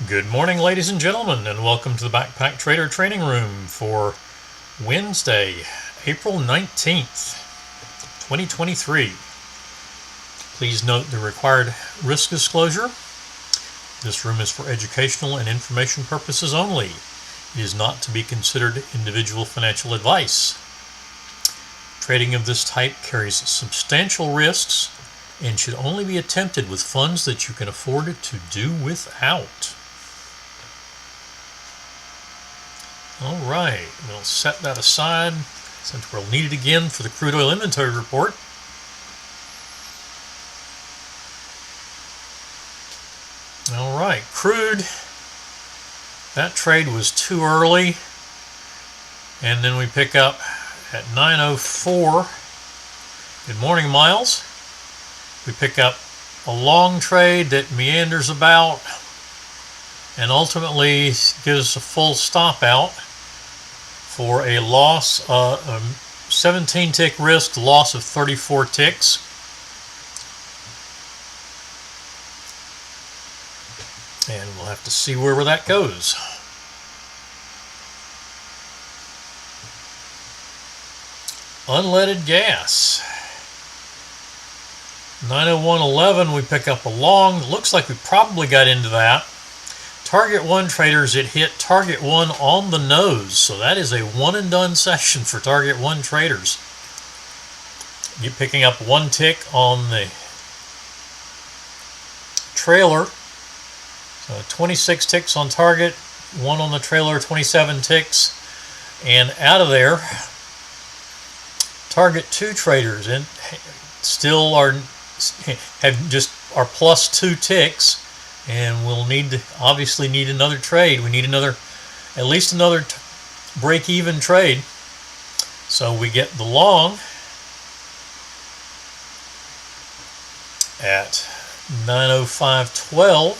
Good morning, ladies and gentlemen, and welcome to the Backpacktrader training room for Wednesday, April 19th, 2023. Please note the required risk disclosure. This room is for educational and information purposes only. It is not to be considered individual financial advice. Trading of this type carries substantial risks and should only be attempted with funds that you can afford to do without. All right, we'll set that aside since we'll need it again for the crude oil inventory report. All right, crude, that trade was too early, and then we pick up at 9:04. Good morning, Miles. We pick up a long trade that meanders about and ultimately gives us a full stop out for a loss, a 17 tick risk, loss of 34 ticks. And we'll have to see where that goes. Unleaded gas. 901.11, we pick up a long. Looks like we probably got into that. Target 1 traders, it hit target 1 on the nose. So that is a one and done session for target 1 traders. You're picking up 1 tick on the trailer. So 26 ticks on target, 1 on the trailer, 27 ticks. And out of there, target 2 traders and still are plus 2 ticks. And we'll obviously need another trade. We need at least another break-even trade. So we get the long at 9:05.12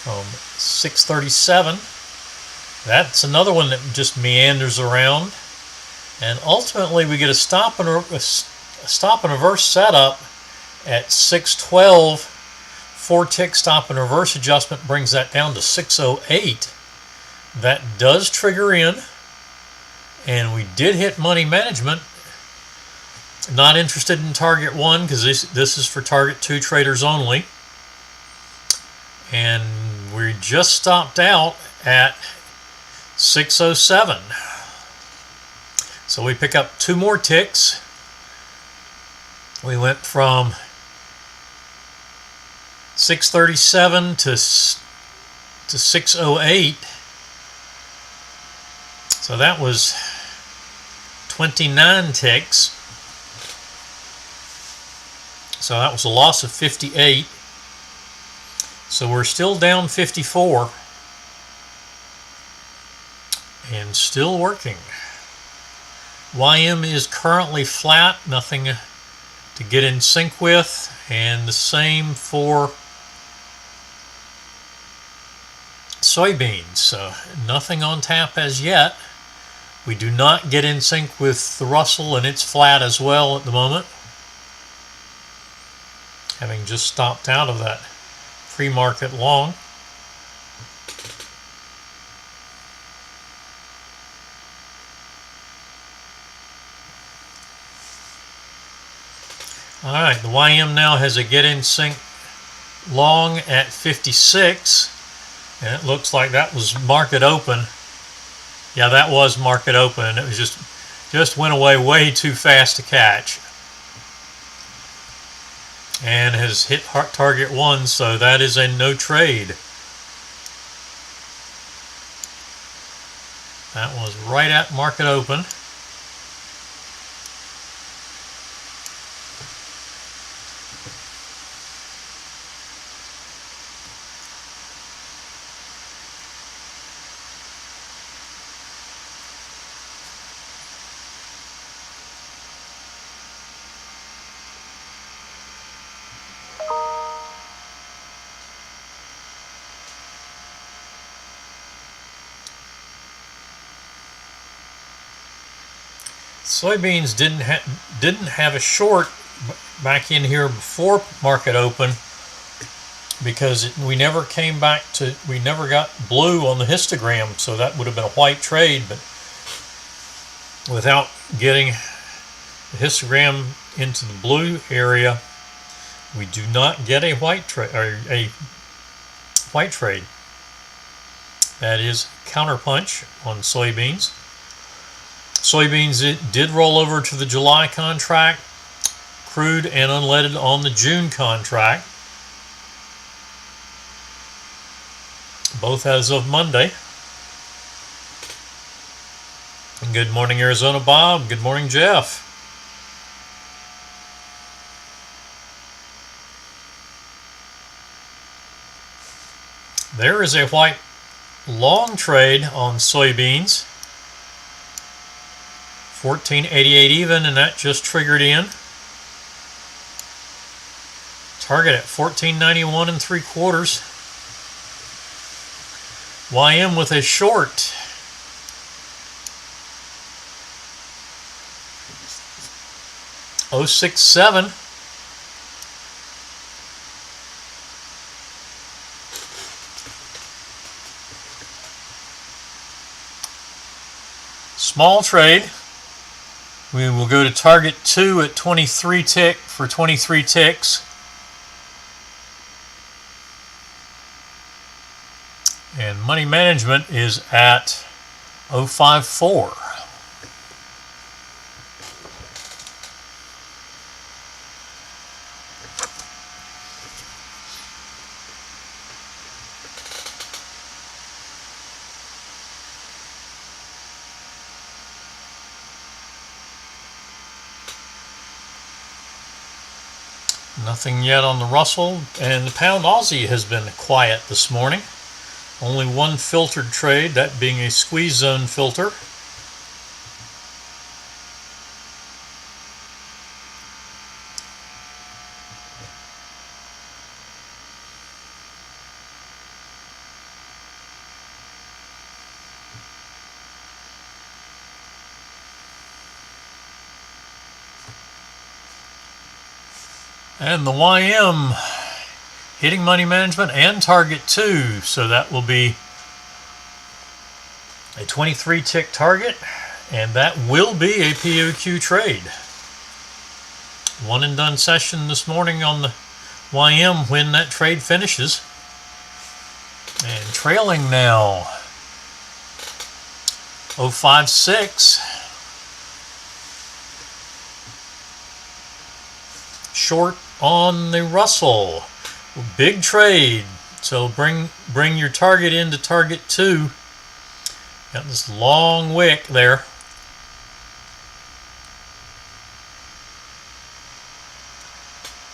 from 6:37. That's another one that just meanders around, and ultimately we get a stop and reverse setup at 6:12. 4 tick stop and reverse adjustment brings that down to 6:08. That does trigger in, and we did hit money management. Not interested in target 1 because this is for target 2 traders only, and we just stopped out at 6:07. So we pick up 2 more ticks. We went from 6:37 to 6:08. So that was 29 ticks. So that was a loss of 58. So we're still down 54 and still working. YM is currently flat, nothing to get in sync with, and the same for soybeans. So nothing on tap as yet. We do not get in sync with the Russell, and it's flat as well at the moment, having just stopped out of that pre-market long. All right, the YM now has a get in sync long at 56, and it looks like that was market open. Yeah, that was market open. It was just went away way too fast to catch, and has hit target 1, so that is a no trade. That was right at market open. Soybeans didn't have a short back in here before market open, because we never came back to, we never got blue on the histogram, so that would have been a white trade, but without getting the histogram into the blue area, we do not get a white trade, or a white trade. That is counterpunch on soybeans. Soybeans, it did roll over to the July contract, crude and unleaded on the June contract, both as of Monday. Good morning, Arizona Bob. Good morning, Jeff. There is a white long trade on soybeans, 14.88 even, and that just triggered in. Target at 14.91 3/4. YM with a short. .067. Small trade. We will go to target 2 at 23 tick for 23 ticks. And money management is at 054. Nothing yet on the Russell, and the pound Aussie has been quiet this morning. Only one filtered trade, that being a squeeze zone filter. And the YM hitting money management and target 2, so that will be a 23 tick target, and that will be a POQ trade. One and done session this morning on the YM when that trade finishes. And trailing now 056. Short on the Russell. Big trade. So bring your target into target 2. Got this long wick there.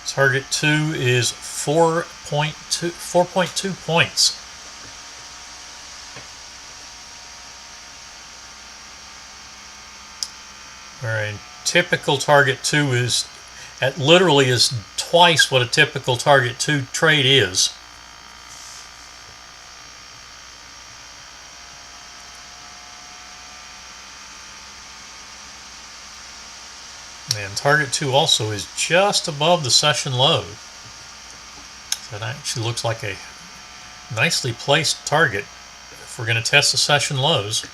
Target 2 is 4.2 points. Alright, typical target 2 is literally is twice what a typical target 2 trade is. And target 2 also is just above the session low. So that actually looks like a nicely placed target if we're going to test the session lows.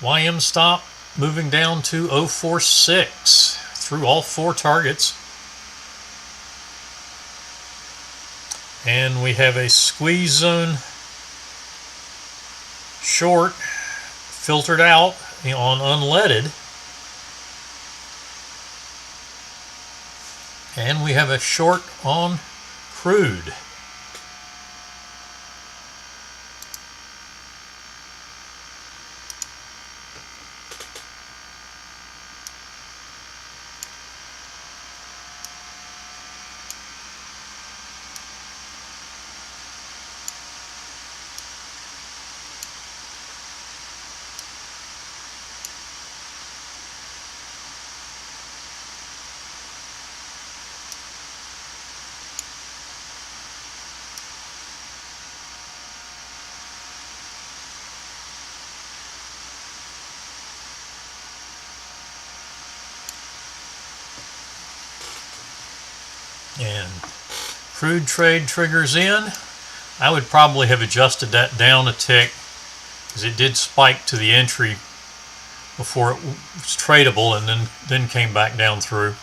YM stop moving down to 046 through all 4 targets. And we have a squeeze zone short filtered out on unleaded. And we have a short on crude. And crude trade triggers in. I would probably have adjusted that down a tick because it did spike to the entry before it was tradable and then came back down through.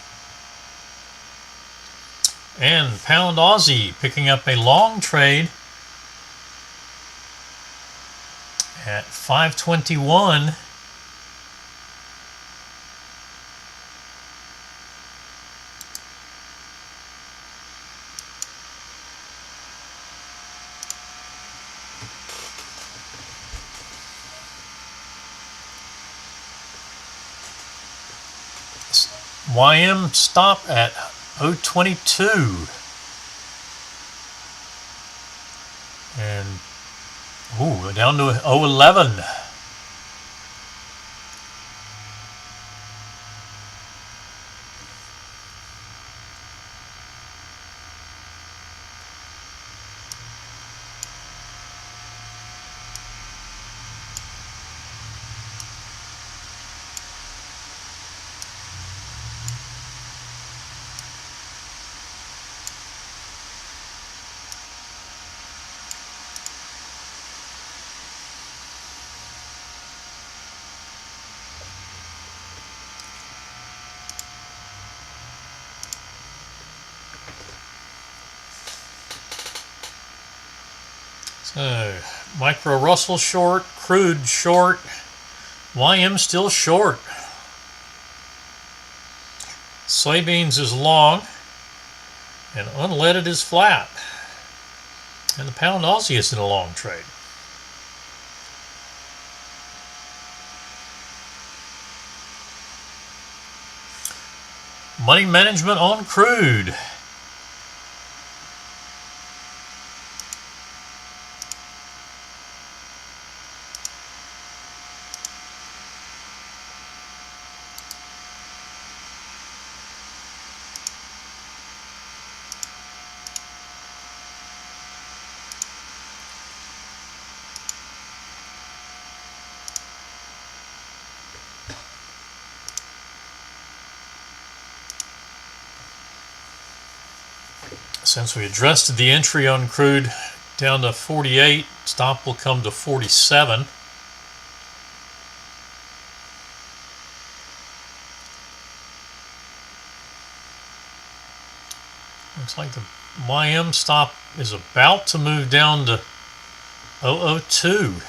And pound Aussie picking up a long trade at 521. YM stop at 022. And down to 011. So, micro Russell short, crude short, YM still short. Soybeans is long, and unleaded is flat. And the pound Aussie is in a long trade. Money management on crude. Since we adjusted the entry on crude down to 48, stop will come to 47. Looks like the YM stop is about to move down to 002.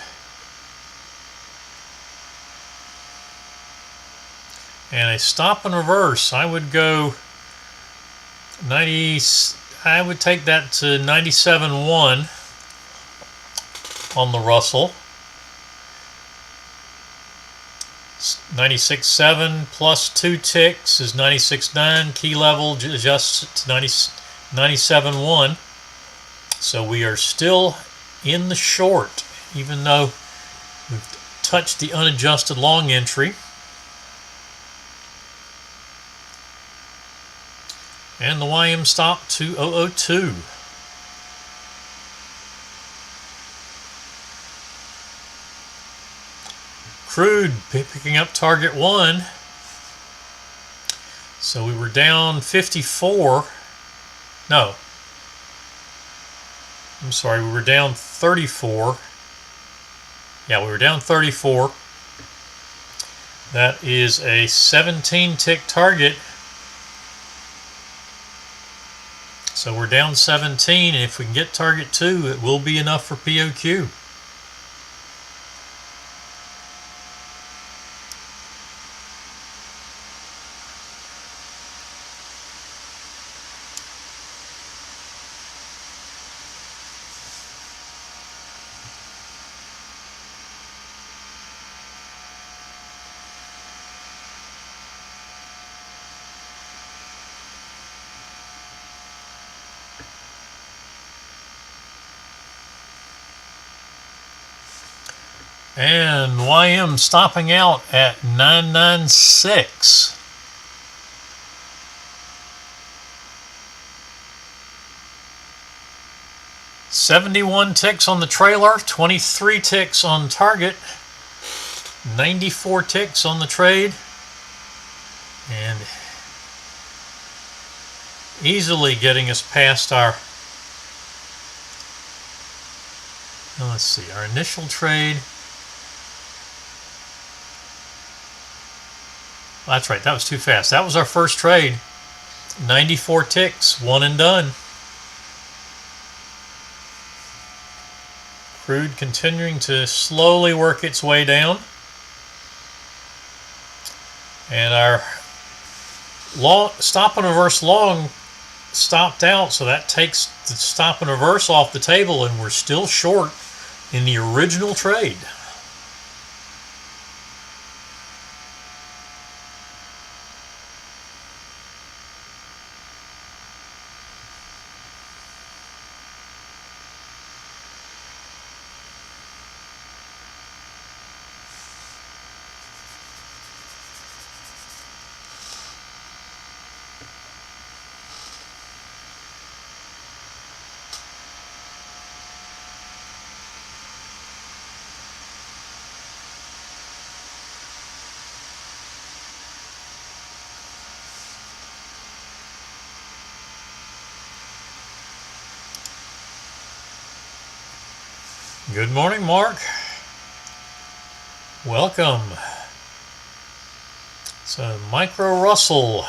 And a stop and reverse, I would go 90. I would take that to 97.1 on the Russell. 96.7 plus 2 ticks is 96.9. Key level adjusts to 97.1. So we are still in the short, even though we've touched the unadjusted long entry. And the YM stop to 002. Crude picking up target 1. So we were down 54. No. I'm sorry, we were down 34. Yeah, we were down 34. That is a 17 tick target. So we're down 17, and if we can get target 2, it will be enough for POQ. And YM stopping out at 996. $71 ticks on the trailer, 23 ticks on target, 94 ticks on the trade, and easily getting us past our, let's see, our initial trade. That's right, that was too fast. That was our first trade. 94 ticks, one and done. Crude continuing to slowly work its way down. And our long stop and reverse long stopped out, so that takes the stop and reverse off the table, and we're still short in the original trade. Good morning, Mark. Welcome. So, Micro Russell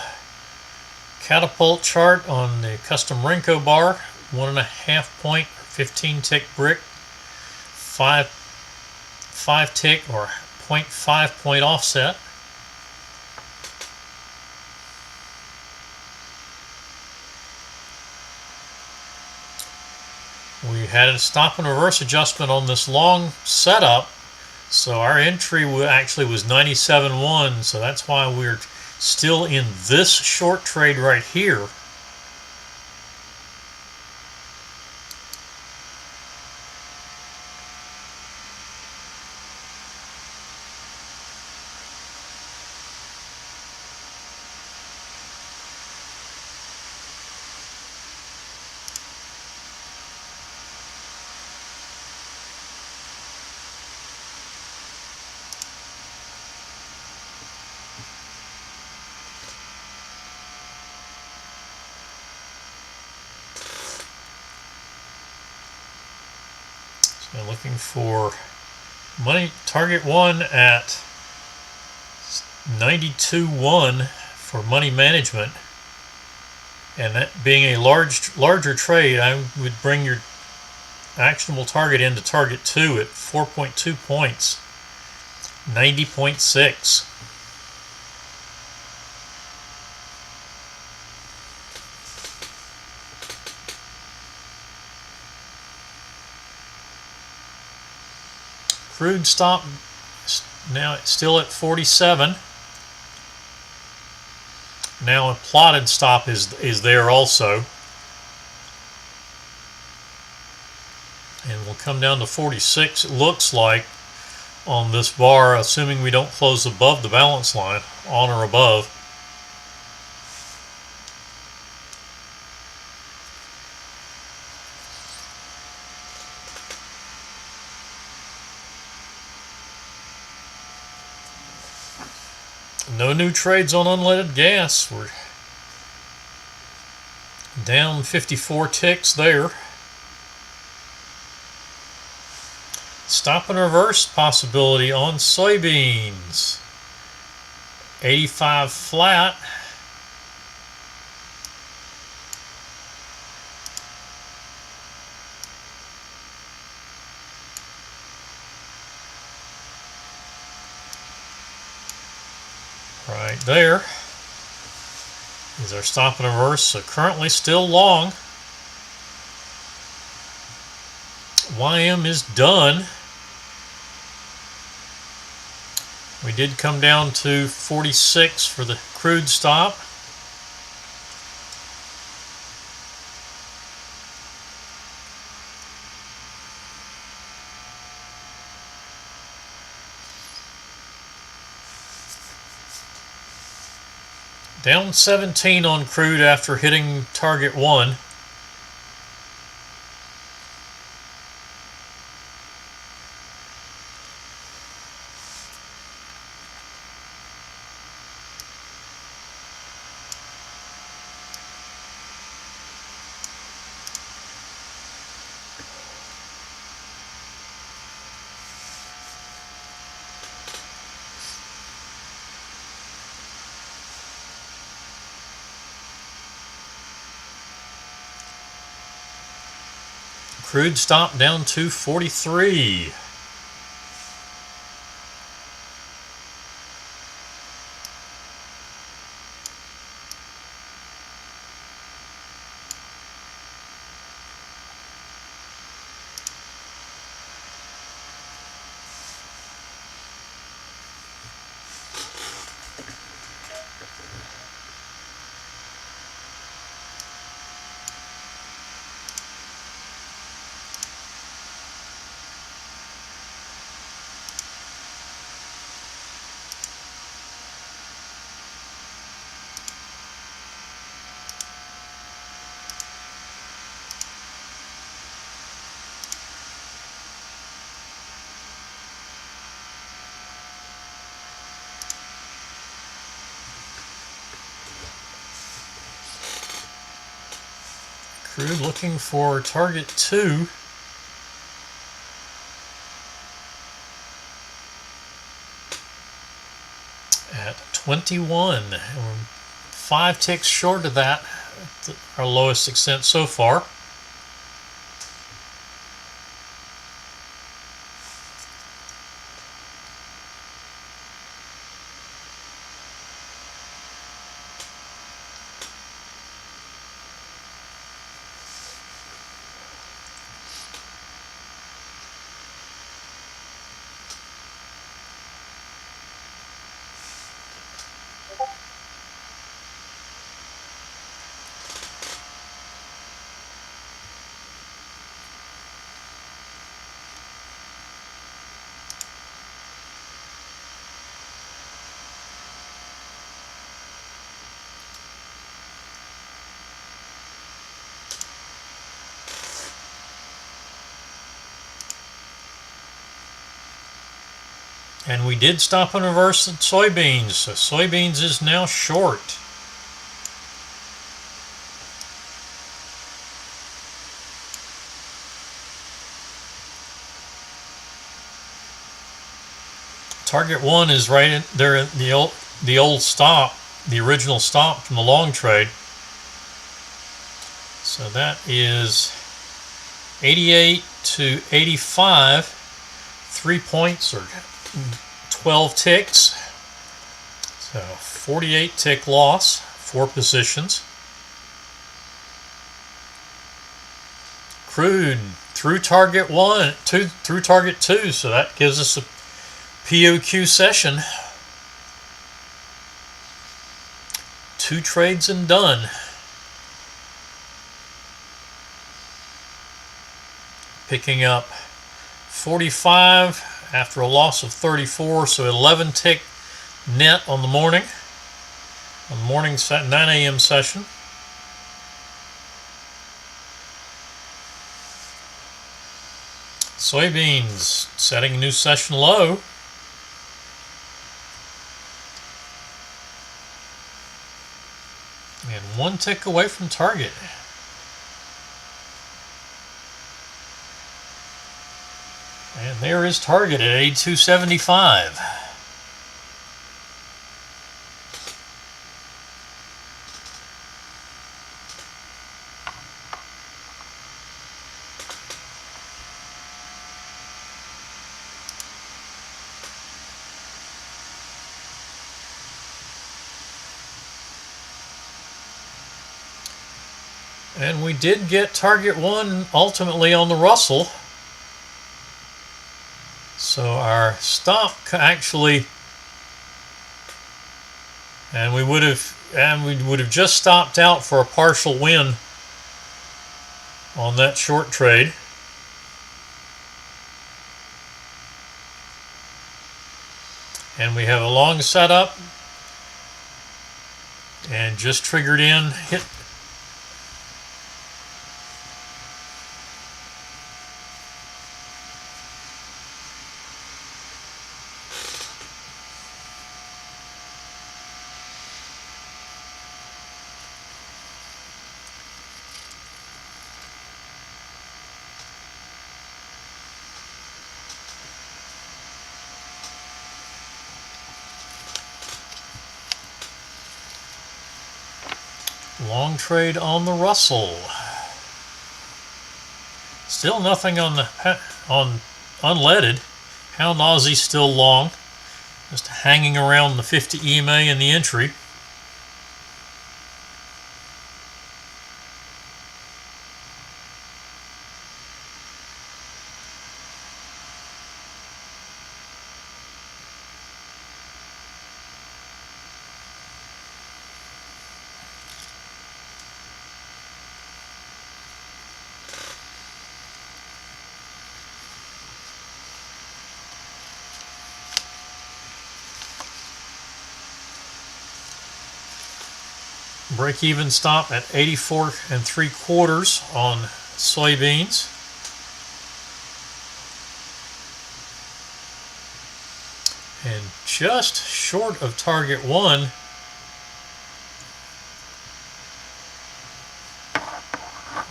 catapult chart on the custom Renko bar, 1.5 point, 15 tick brick, 5 tick or 0.5 point offset. We had a stop and reverse adjustment on this long setup, so our entry actually was 97.1, so that's why we're still in this short trade right here. So looking for money target one at 92.1 for money management, and that being a larger trade, I would bring your actionable target into target 2 at 4.2 points, 90.6. Crude stop now it's still at 47. Now a plotted stop is there also, and we'll come down to 46. It looks like on this bar, assuming we don't close above the balance line, on or above. No new trades on unleaded gas. We're down 54 ticks there. Stop and reverse possibility on soybeans. 85 flat. Right there is our stop and reverse. So currently still long. YM is done. We did come down to 46 for the crude stop. Down 17 on crude after hitting target 1. Crude stop down to 43. Crude looking for target 2. At 21. We're 5 ticks short of that, our lowest extent so far. And we did stop and reverse the soybeans, so soybeans is now short. Target 1 is right in there in the old stop, the original stop from the long trade. So that is 88 to 85, 3 points or 12 ticks. So 48 tick loss, 4 positions. Crude through target 1, through target 2, so that gives us a POQ session. 2 trades and done. Picking up 45 after a loss of 34, so 11 tick net on the morning. On the morning 9 a.m. session. Soybeans setting a new session low. And 1 tick away from target. And there is target at 82.75. And we did get target 1 ultimately on the Russell. So our stop actually, and we would have just stopped out for a partial win on that short trade. And we have a long setup and just triggered in, hit. Long trade on the Russell. Still nothing on unleaded. Hound Aussie still long, just hanging around the 50 EMA in the entry. Break-even stop at 84 3/4 on soybeans. And just short of target 1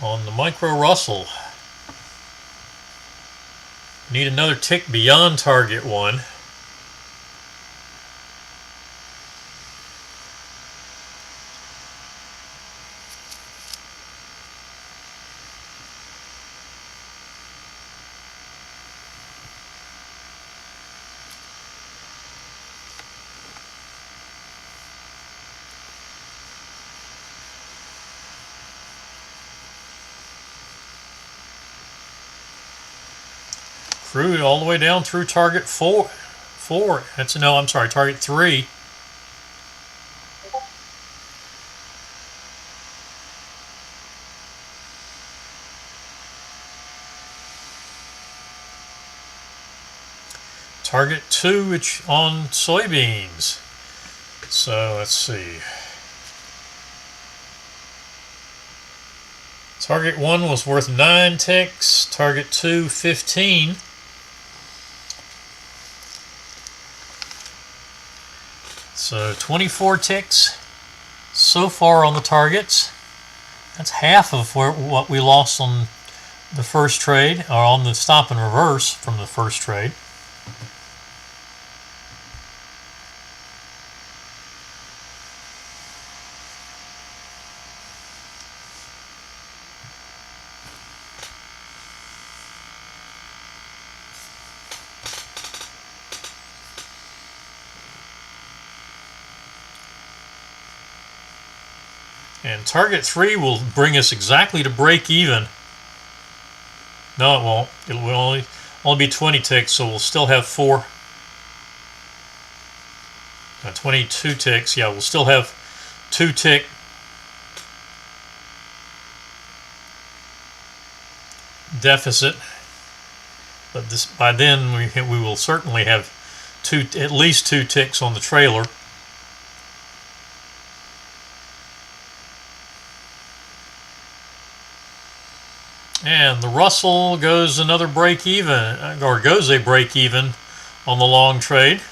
on the micro Russell. Need another tick beyond target 1. Crude all the way down through target 4. Target 3. Target 2 on soybeans. So let's see. Target 1 was worth 9 ticks. Target 2, 15. So 24 ticks so far on the targets. That's half of what we lost on the first trade, or on the stop and reverse from the first trade. And target 3 will bring us exactly to break even. No, it won't. It will only be 20 ticks, so we'll still have 22 ticks. Yeah, we'll still have 2 tick deficit. But by then we will certainly have at least 2 ticks on the trailer. And the Russell goes another break even, or goes a break even on the long trade.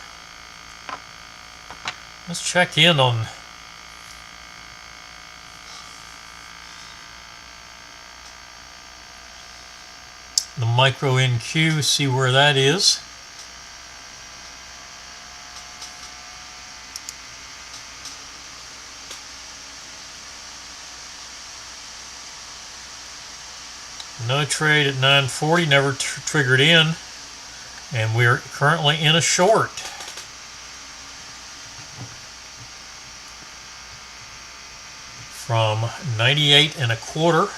Let's check in on the micro NQ, see where that is. No trade at 940, never triggered in, and we're currently in a short. From 98 1/4.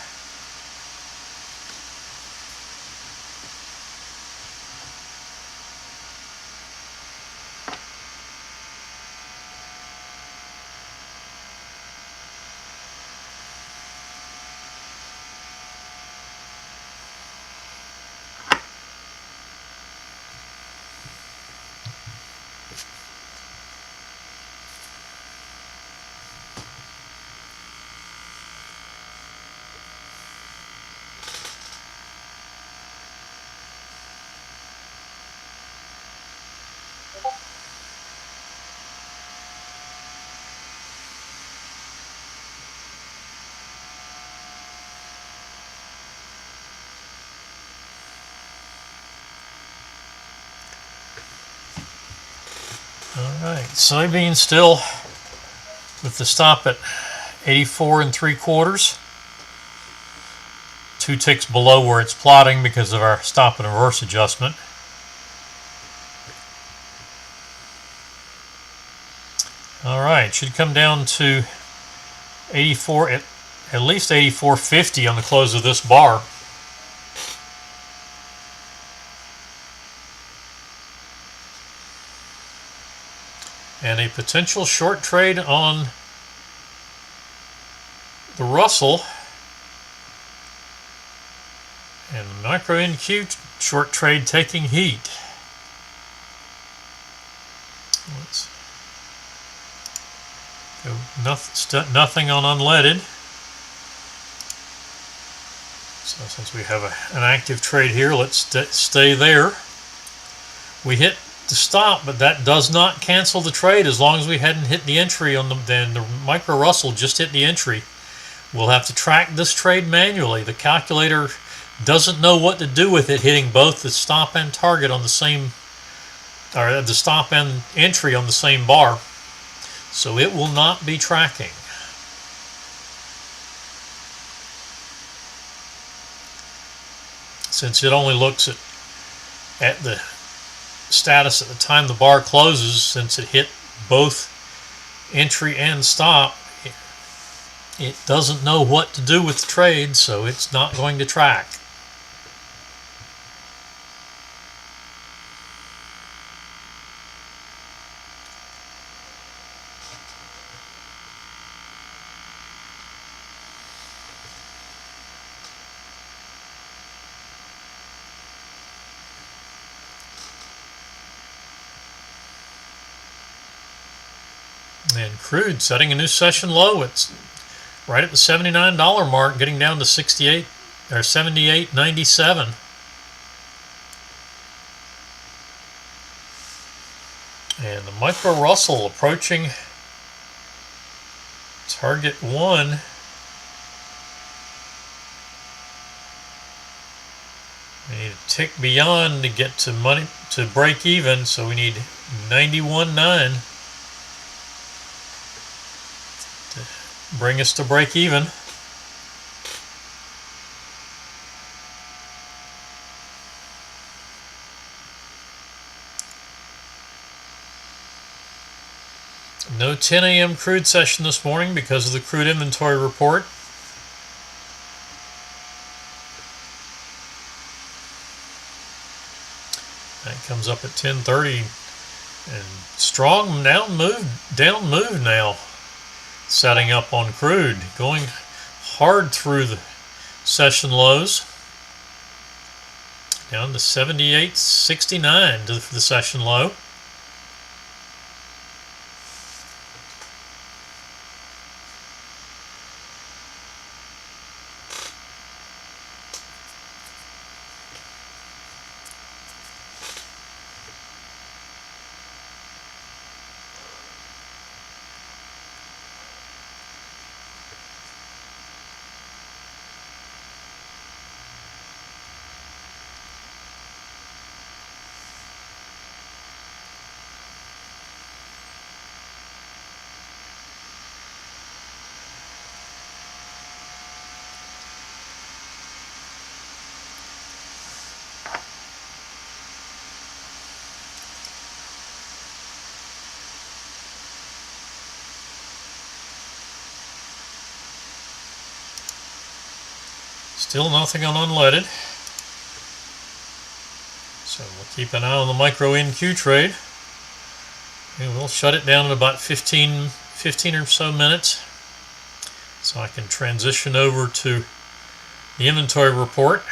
Alright, soybeans still with the stop at 84 3/4. 2 ticks below where it's plotting because of our stop and reverse adjustment. Alright, should come down to 84, at least 84.50 on the close of this bar. And a potential short trade on the Russell. And the micro NQ short trade taking heat. Let's go nothing on unleaded. So since we have an active trade here, let's stay there. We hit the stop, but that does not cancel the trade as long as we hadn't hit the entry on the micro Russell just hit the entry. We'll have to track this trade manually. The calculator doesn't know what to do with it hitting both the stop and target on the same, or the stop and entry on the same bar. So it will not be tracking. Since it only looks at the status at the time the bar closes, since it hit both entry and stop, it doesn't know what to do with the trade, so it's not going to track. And crude setting a new session low. It's right at the $79 mark, getting down to 68 or 78.97. And the micro Russell approaching target 1. We need a tick beyond to get to money to break even, so we need 91.9 to bring us to break even. No 10 a.m. crude session this morning because of the crude inventory report. That comes up at 10:30, and strong down move now, setting up on crude, going hard through the session lows, down to 78.69 to the session low. Still nothing on unleaded. So we'll keep an eye on the micro NQ trade. And we'll shut it down in about 15 or so minutes, so I can transition over to the inventory report,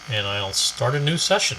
and I'll start a new session.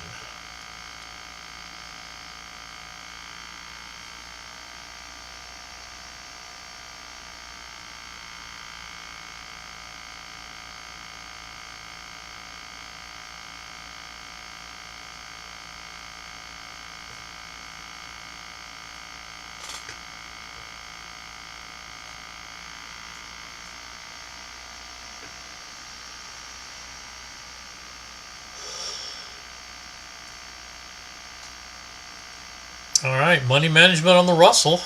All right, money management on the Russell.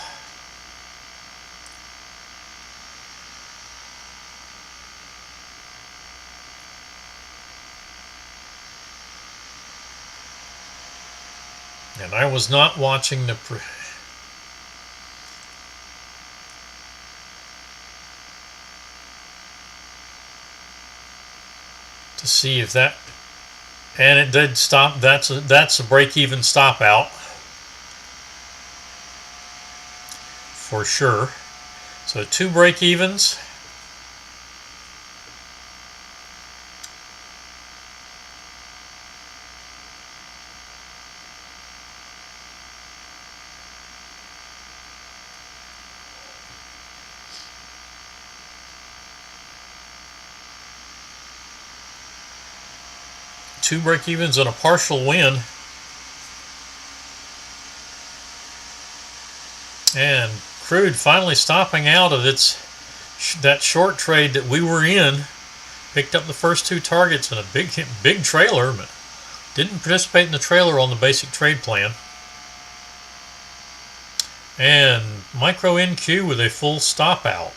was not watching the to see if that, and it did stop. That's a break-even stop out for sure. So 2 break-evens. Two break-evens and a partial win. And crude finally stopping out of that short trade that we were in. Picked up the first 2 targets in a big trailer, but didn't participate in the trailer on the basic trade plan. And micro NQ with a full stop out.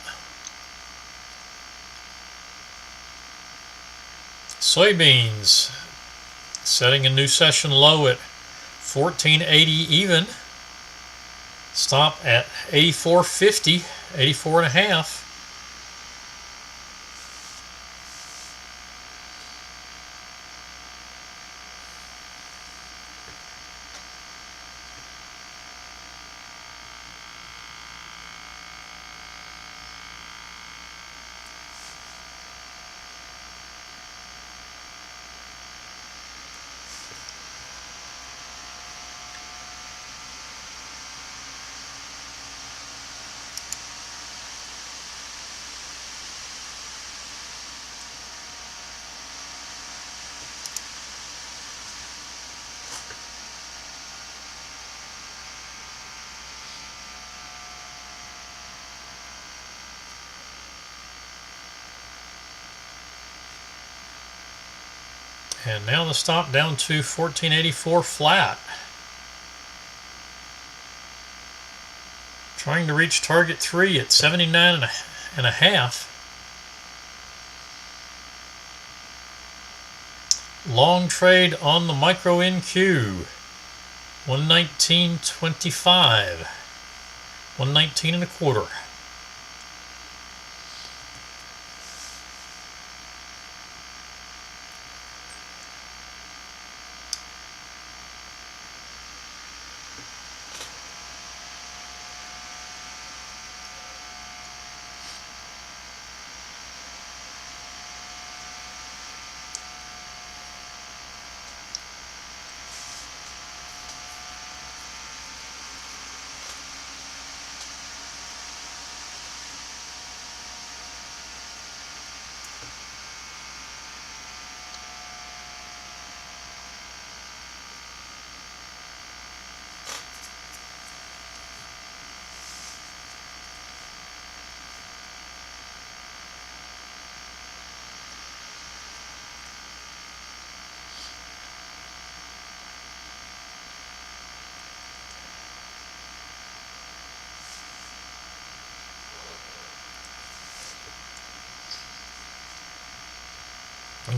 Soybeans setting a new session low at 1480 even. Stop at 84.50, 84 and a half. And now the stop down to 1484 flat. Trying to reach target 3 at 79 and a half. Long trade on the micro NQ. 119.25. 119 and a quarter.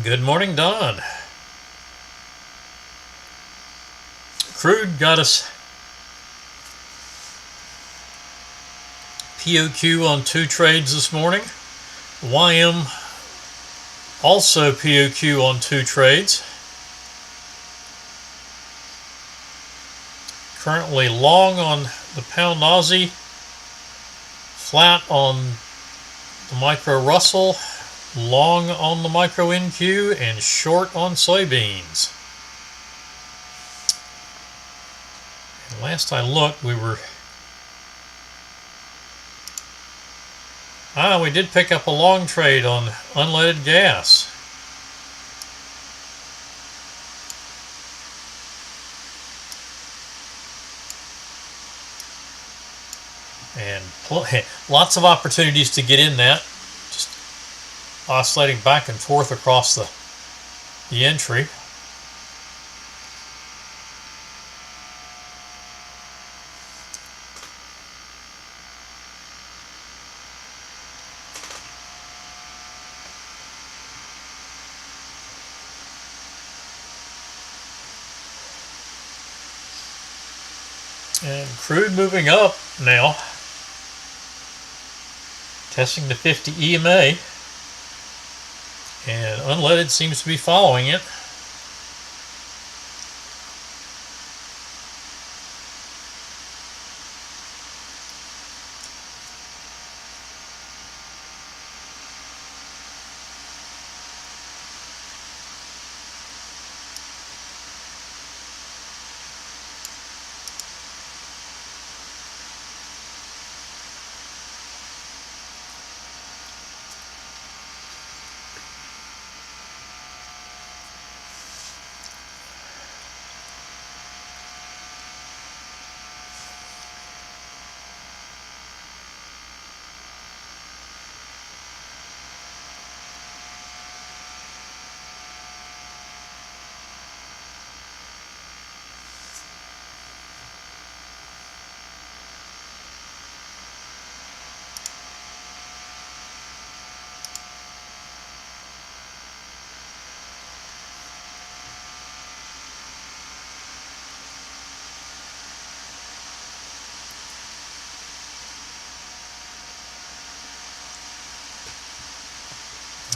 Good morning, Don. Crude got us POQ on 2 trades this morning. YM also POQ on 2 trades. Currently long on the pound Aussie, flat on the micro Russell, long on the micro NQ, and short on soybeans. And last I looked, we did pick up a long trade on unleaded gas. And lots of opportunities to get in that. Just oscillating back and forth across the entry. And crude moving up now, testing the 50 EMA, and unleaded seems to be following it.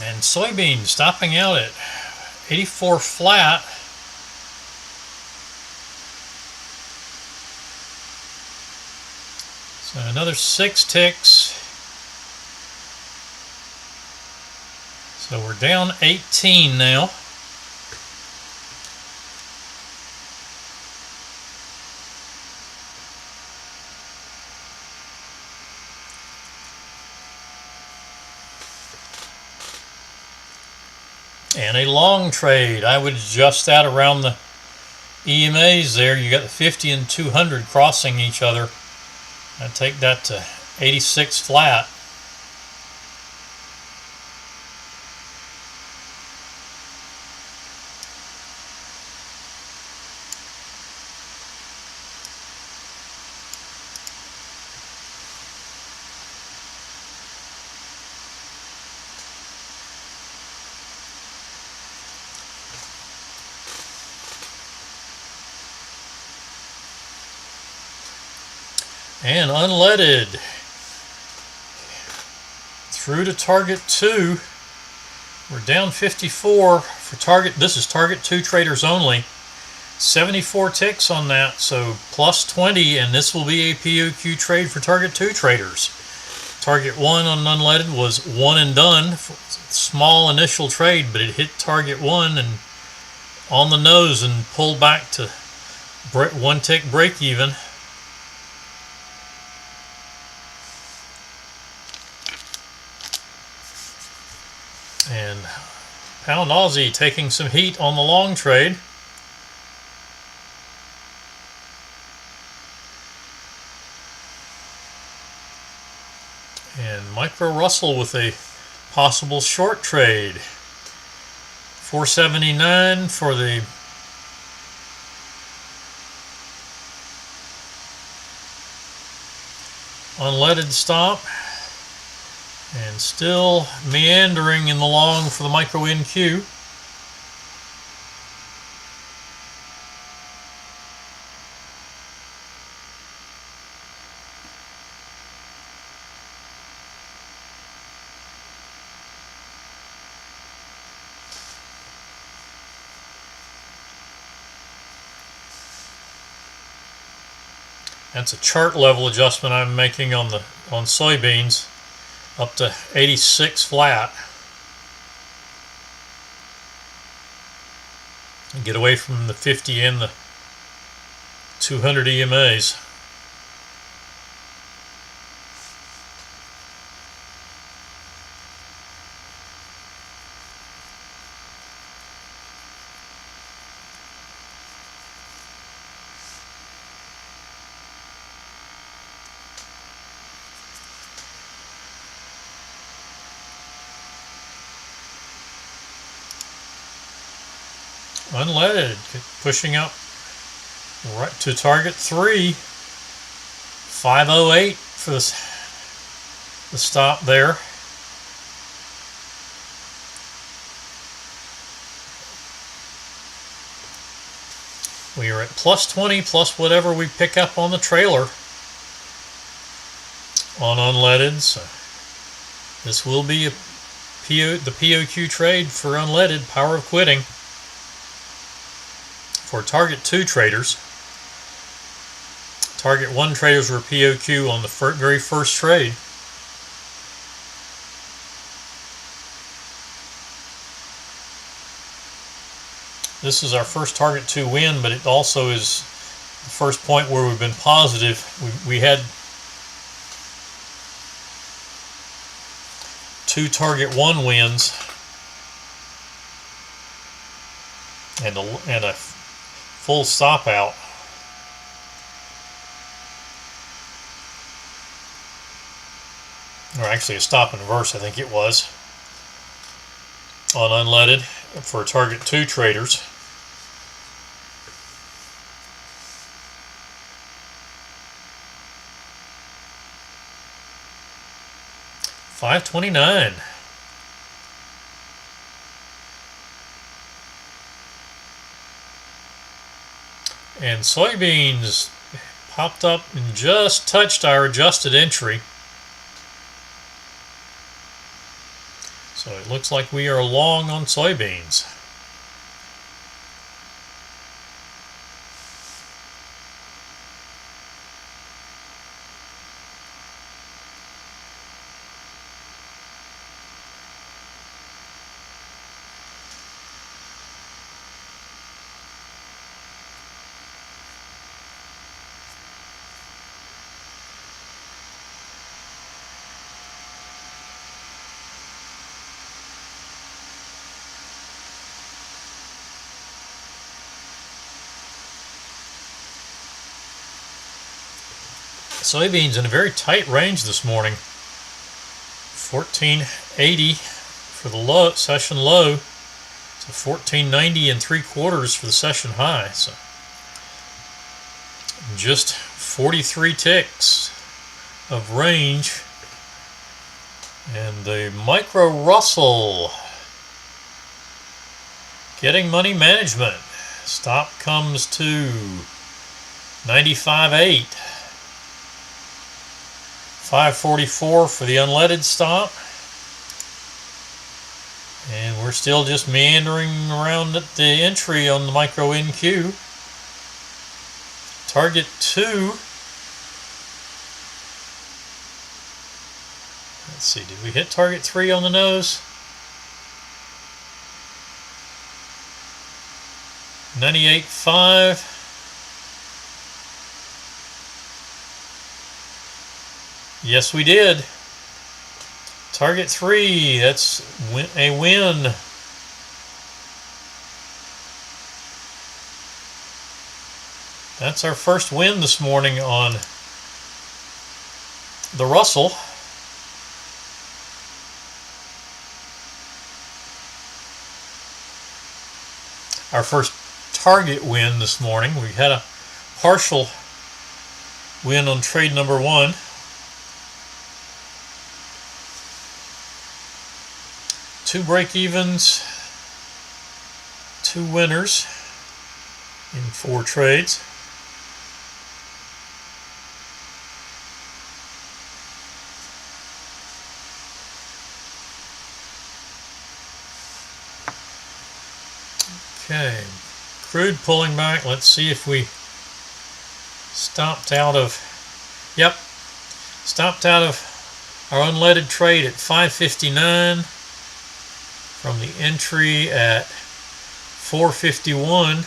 And soybeans stopping out at 84 flat. So another 6 ticks. So we're down 18 now. And a long trade. I would adjust that around the EMAs there. You got the 50 and 200 crossing each other. I'd take that to 86 flat. And unleaded through to target 2. We're down 54 for target. This is target 2 traders only. 74 ticks on that, so plus 20, and this will be a POQ trade for target 2 traders. Target 1 on unleaded was 1 and done. Small initial trade, but it hit target 1 and on the nose and pulled back to 1 tick break even. And pound Aussie taking some heat on the long trade. And micro Russell with a possible short trade. 479 for the unleaded stop. And still meandering in the long for the micro NQ. That's a chart level adjustment I'm making on soybeans. Up to 86 flat. And get away from the 50 and the 200 EMAs. Unleaded, pushing up right to target 3. 508 for the stop there. We are at plus 20 plus whatever we pick up on the trailer on unleaded. So this will be the POQ trade for unleaded, power of quitting, for target 2 traders. Target 1 traders were POQ on the very first trade. This is our first target 2 win, but it also is the first point where we've been positive. We had 2 target 1 wins and a full stop out. Or actually a stop and reverse, I think it was, on unleaded for target 2 traders. $5.29. And soybeans popped up and just touched our adjusted entry. So it looks like we are long on soybeans. Soybeans in a very tight range this morning. 1480 for the low, session low, to 1490 3/4 for the session high. So just 43 ticks of range. And the micro Russell getting money management. Stop comes to 95.8. 544 for the unleaded stop. And we're still just meandering around at the entry on the micro NQ. Target 2. Let's see, did we hit target 3 on the nose? 98.5. Yes, we did. Target 3, that's a win. That's our first win this morning on the Russell. Our first target win this morning. We had a partial win on trade number 1. Two break-evens, 2 winners in 4 trades. Okay, crude pulling back. Let's see if we stopped out of our unleaded trade at 559. From the entry at 451,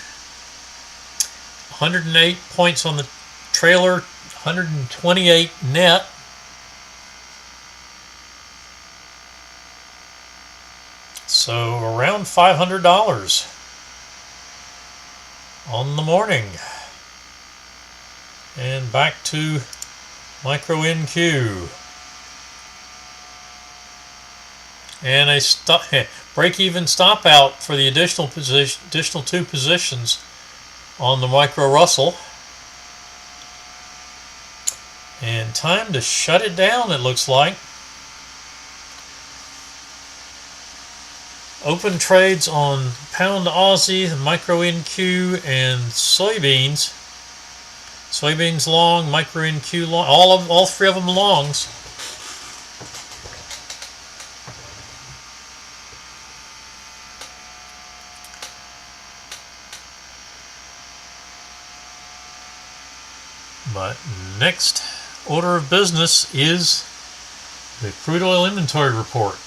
108 points on the trailer, 128 net. So around $500 on the morning. And back to micro NQ. And a break-even stop out for the additional 2 positions on the micro Russell. And time to shut it down, it looks like. Open trades on pound Aussie, micro NQ, and soybeans. Soybeans long, micro NQ long, all three of them longs. But next order of business is the crude oil inventory report.